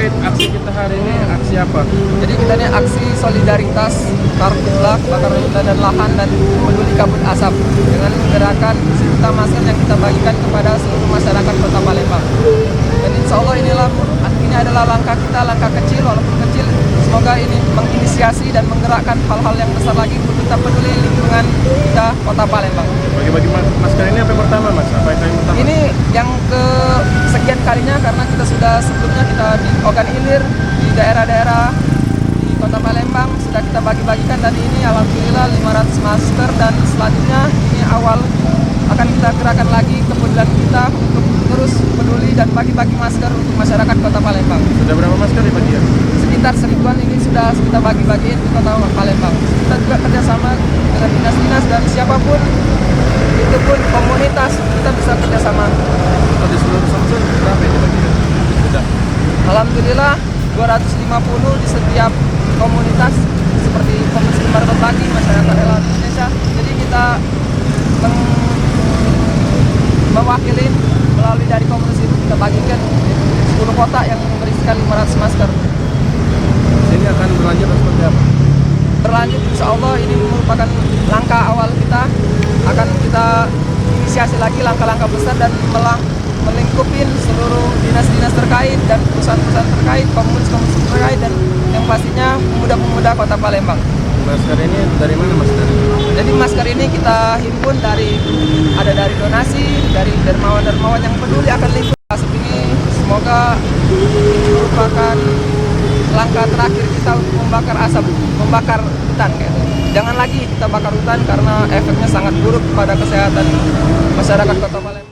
terkait aksi kita hari ini, aksi apa? Jadi kita ini aksi solidaritas karhutla, kebakaran hutan dan lahan dan peduli kabut asap dengan menggerakkan sejuta masker yang kita bagikan kepada seluruh masyarakat Kota Palembang. Dan insya Allah ini adalah langkah kita, langkah kecil walaupun kecil. Semoga ini menginisiasi dan menggerakkan hal-hal yang besar lagi untuk kita peduli lingkungan kita Kota Palembang. Bagi-bagi masker ini apa yang pertama, Mas? Apa yang pertama? Ini yang ke sekian kalinya karena kita sudah sebelumnya kita di Ogan Ilir, di daerah-daerah di Kota Palembang sudah kita bagi-bagikan, dan ini alhamdulillah 500 masker, dan selanjutnya ini awal akan kita gerakan lagi kepedulian kita untuk terus peduli dan bagi-bagi masker untuk masyarakat Kota Palembang. Sudah berapa masker dibagikan? Sekitar 1000-an ini sudah kita bagi-bagiin di Kota Palembang. Kita juga kerjasama dengan dinas-dinas dan siapapun, itu pun komunitas, kita bisa kerjasama. Kalau di seluruh Samsun berapa yang dibagikan? Sudah. Alhamdulillah 250 di setiap komunitas seperti Komisi Lembar Berbagi, Masyarakat Rela Indonesia. Jadi kita mewakili melalui dari komunitas itu kita bagikan 10 kota yang berisikan 500 masker. Ini akan berlanjut seperti apa? Berlanjut insya Allah ini merupakan langkah awal kita, akan kita inisiasi lagi langkah-langkah besar dan melingkupin seluruh dinas-dinas terkait dan perusahaan-perusahaan terkait, komunitas-komunitas terkait, dan yang pastinya pemuda-pemuda Kota Palembang. Masker ini dari mana, Mas? Jadi masker ini kita himpun dari donasi, dari dermawan-dermawan yang peduli akan lingkungan. Asap ini semoga ini merupakan langkah terakhir kita untuk membakar asap, membakar hutan gitu. Jangan lagi kita bakar hutan karena efeknya sangat buruk pada kesehatan masyarakat Kota Palembang.